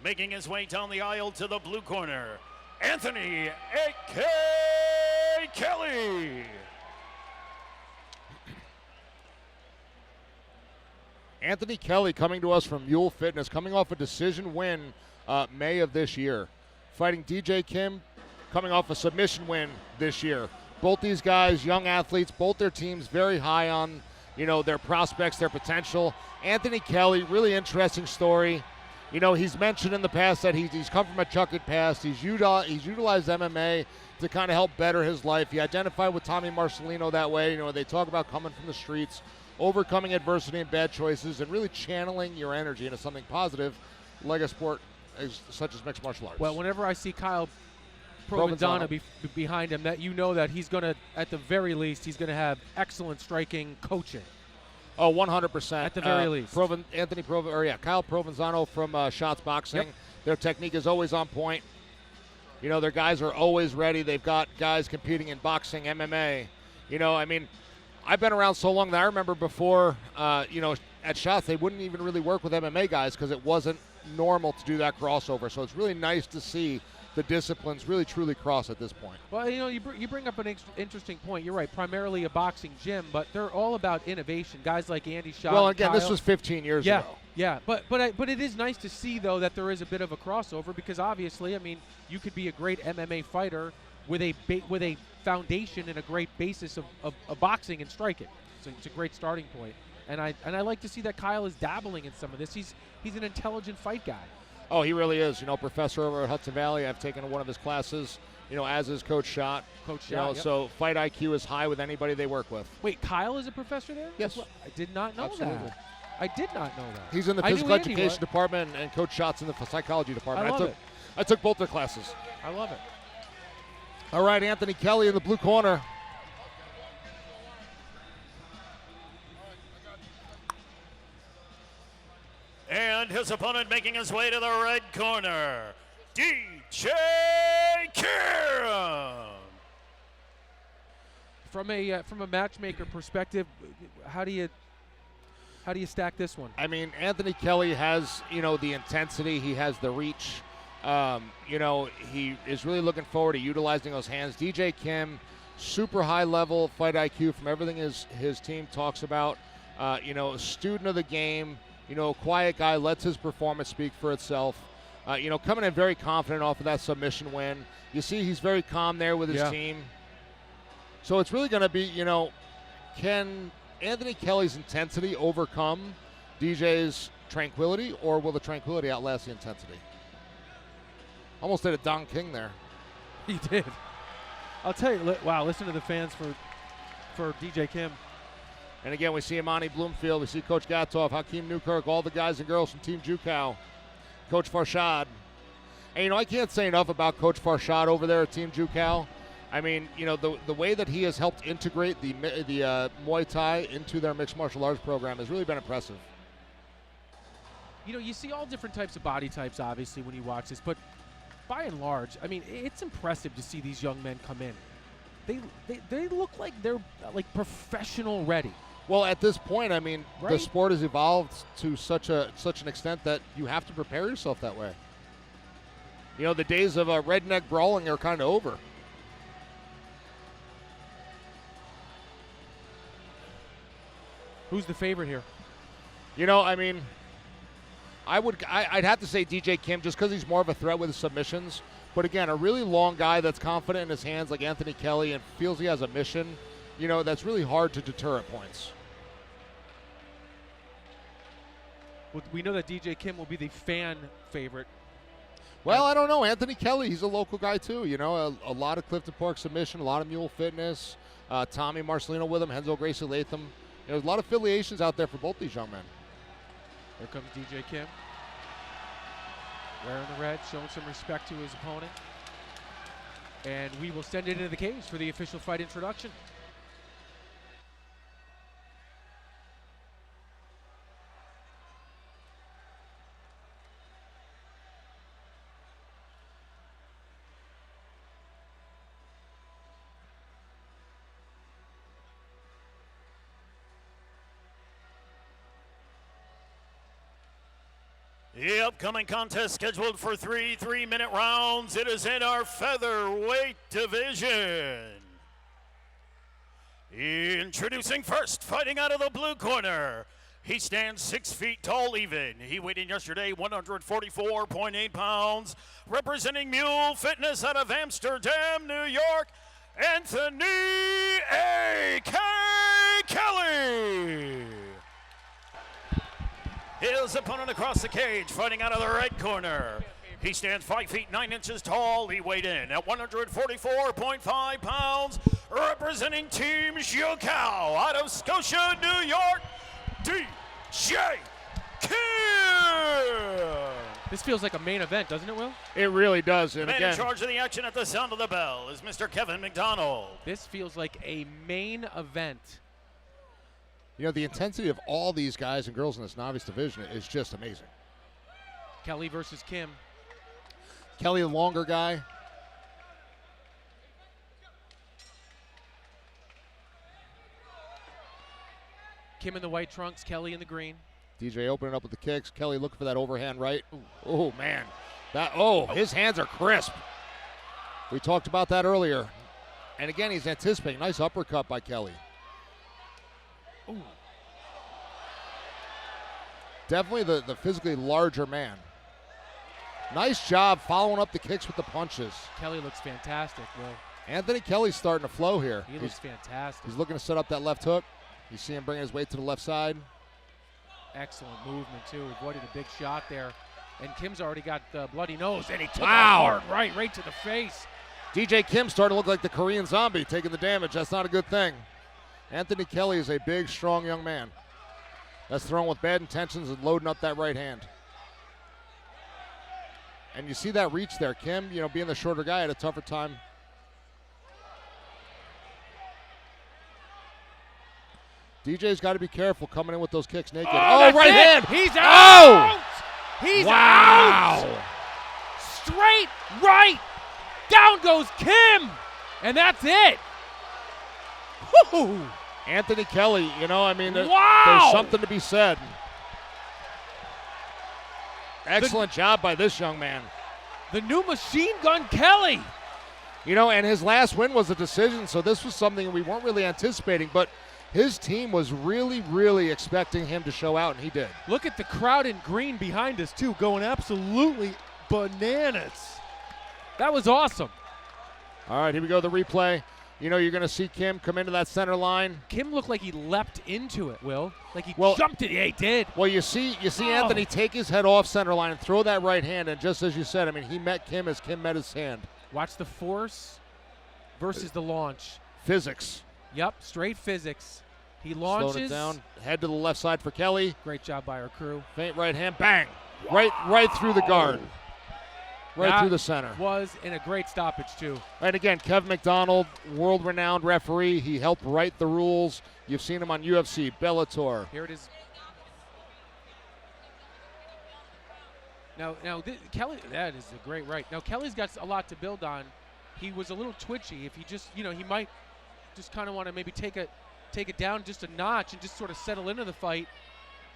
making his way down the aisle to the blue corner, Anthony A.K. Kelly. Anthony Kelly coming to us from Mule Fitness, coming off a decision win May of this year. Fighting DJ Kim, coming off a submission win this year. Both these guys, young athletes, both their teams very high on, their prospects, their potential. Anthony Kelly, really interesting story. He's mentioned in the past that he's come from a checkered past. He's utilized MMA to kind of help better his life. He identified with Tommy Marcelino that way. They talk about coming from the streets, overcoming adversity and bad choices, and really channeling your energy into something positive, like a sport such as mixed martial arts. Well, whenever I see Kyle Provenzano behind him, that that he's going to, at the very least, he's going to have excellent striking coaching. Oh, 100%. At the very least. Kyle Provenzano from Shots Boxing. Yep. Their technique is always on point. Their guys are always ready. They've got guys competing in boxing, MMA. I've been around so long that I remember before, at Shots, they wouldn't even really work with MMA guys because it wasn't normal to do that crossover. So it's really nice to see the disciplines really truly cross at this point. Well, you bring up an interesting point. You're right, primarily a boxing gym, but they're all about innovation. Guys like Andy Shaw. Well, again, Kyle, this was 15 years ago. Yeah, but it is nice to see, though, that there is a bit of a crossover because obviously, you could be a great MMA fighter with a foundation and a great basis of boxing and striking. So it's a great starting point. And I like to see that Kyle is dabbling in some of this. He's an intelligent fight guy. Oh, he really is. Professor over at Hudson Valley. I've taken one of his classes, as is Coach Schott. Yep. So fight IQ is high with anybody they work with. Wait, Kyle is a professor there? Yes. I did not know Absolutely. that. I did not know that. He's in the physical education department, and Coach Schott's in the psychology department. I took both their classes. I love it. All right, Anthony Kelly in the blue corner. And his opponent making his way to the red corner, DJ Kim. From a matchmaker perspective, how do you stack this one? Anthony Kelly has, the intensity. He has the reach. He is really looking forward to utilizing those hands. DJ Kim, super high level fight IQ from everything his team talks about. A student of the game. A quiet guy, lets his performance speak for itself. Coming in very confident off of that submission win. You see he's very calm there with his team. So it's really going to be, can Anthony Kelly's intensity overcome DJ's tranquility, or will the tranquility outlast the intensity? Almost did a Don King there. He did. I'll tell you, wow, listen to the fans for DJ Kim. And again, we see Imani Bloomfield, we see Coach Gatov, Hakeem Newkirk, all the guys and girls from Team Jukow, Coach Farshad. And, I can't say enough about Coach Farshad over there at Team Jukow. The way that he has helped integrate the Muay Thai into their mixed martial arts program has really been impressive. You see all different types of body types, obviously, when you watch this, but by and large, it's impressive to see these young men come in. They look like they're professional ready. Well, at this point, Right? the sport has evolved to such an extent that you have to prepare yourself that way. The days of redneck brawling are kind of over. Who's the favorite here? I'd have to say DJ Kim just because he's more of a threat with his submissions. But again, a really long guy that's confident in his hands like Anthony Kelly and feels he has a mission, that's really hard to deter at points. Well, we know that DJ Kim will be the fan favorite. Well, I don't know. Anthony Kelly, he's a local guy too. A lot of Clifton Park submission, a lot of Mule Fitness, Tommy Marcelino with him, Henzo Gracie Latham. There's a lot of affiliations out there for both these young men. Here comes DJ Kim. Wearing the red, showing some respect to his opponent. And we will send it into the cage for the official fight introduction. Yep, upcoming contest scheduled for 3 3-minute rounds. It is in our featherweight division. Introducing first, fighting out of the blue corner. He stands 6 feet tall even. He weighed in yesterday 144.8 pounds. Representing Mule Fitness out of Amsterdam, New York, Anthony A.K. Kelly. His opponent across the cage, fighting out of the red corner. He stands 5 feet 9 inches tall. He weighed in at 144.5 pounds. Representing Team Zhuocow out of Scotia, New York, DJ Kim. This feels like a main event, doesn't it, Will? It really does. And Man again, in charge of the action at the sound of the bell is Mr. Kevin McDonald. This feels like a main event. you know, the intensity of all these guys and girls in this novice division is just amazing. Kelly versus Kim. Kelly, the longer guy. Kim in the white trunks, Kelly in the green. DJ opening up with the kicks. Kelly looking for that overhand right. Oh, man. His hands are crisp. We talked about that earlier. And again, he's anticipating. Nice uppercut by Kelly. Ooh. Definitely the physically larger man. Nice job following up the kicks with the punches. Kelly looks fantastic, Will. Anthony Kelly's starting to flow here. He looks fantastic. He's looking to set up that left hook. You see him bringing his weight to the left side. Excellent movement, too. Avoided a big shot there. And Kim's already got the bloody nose, and he took a hard right to the face. DJ Kim starting to look like the Korean zombie, taking the damage. That's not a good thing. Anthony Kelly is a big, strong young man. That's thrown with bad intentions and loading up that right hand. And you see that reach there. Kim, being the shorter guy, had a tougher time. DJ's got to be careful coming in with those kicks naked. Oh, right hand! He's out! He's wow! out! Straight right! Down goes Kim! And that's it! Woo! Anthony Kelly, wow! There's something to be said. Excellent job by this young man. The new machine gun Kelly! And his last win was a decision, so this was something we weren't really anticipating, but his team was really, really expecting him to show out, and he did. Look at the crowd in green behind us, too, going absolutely bananas. That was awesome. All right, here we go, the replay. You're going to see Kim come into that center line. Kim looked like he leapt into it, Will. Like he Well, jumped it. Yeah, he did. Well, you see Anthony take his head off center line and throw that right hand, and just as you said, he met Kim as Kim met his hand. Watch the force versus the launch. Physics. Yep, straight physics. He launches. Slowed it down. Head to the left side for Kelly. Great job by our crew. Feint right hand. Bang. Wow. Right through the guard. Right through the center. Was in a great stoppage, too. And again, Kevin McDonald, world-renowned referee. He helped write the rules. You've seen him on UFC, Bellator. Here it is. Now, Kelly, that is a great right. Now, Kelly's got a lot to build on. He was a little twitchy. If he just, he might just kind of want to maybe take it down just a notch and just sort of settle into the fight,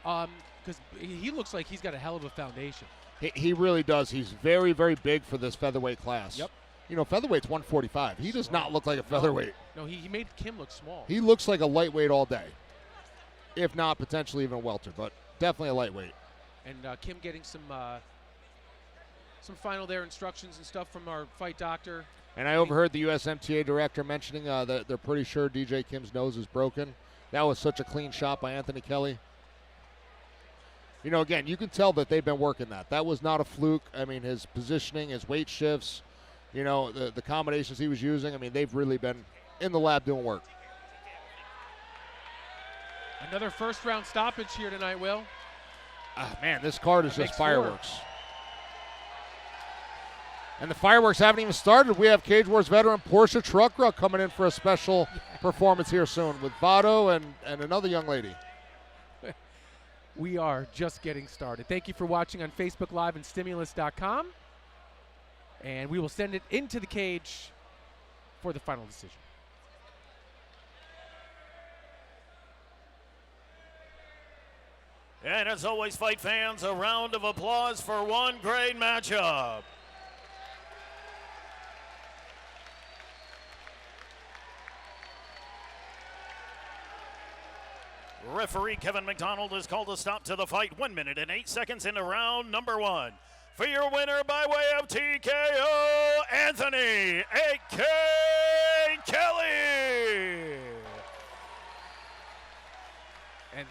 because he looks like he's got a hell of a foundation. He really does. He's very, very big for this featherweight class. Yep. Featherweight's 145. He does not look like a featherweight. No, he made Kim look small. He looks like a lightweight all day, if not potentially even a welter, but definitely a lightweight. And Kim getting some final instructions and stuff from our fight doctor. And I overheard the USMTA director mentioning that they're pretty sure DJ Kim's nose is broken. That was such a clean shot by Anthony Kelly. Again, you can tell that they've been working that. That was not a fluke. His positioning, his weight shifts, the combinations he was using, they've really been in the lab doing work. Another first-round stoppage here tonight, Will. Man, this card is just fireworks. And the fireworks haven't even started. We have Cage Wars veteran Portia Truckra coming in for a special performance here soon with Vado and another young lady. We are just getting started. Thank you for watching on Facebook Live and Stimulus.com. And we will send it into the cage for the final decision. And as always, fight fans, a round of applause for one great matchup. Referee Kevin McDonald has called a stop to the fight. 1 minute and 8 seconds into round number 1. For your winner by way of TKO, Anthony, A.K.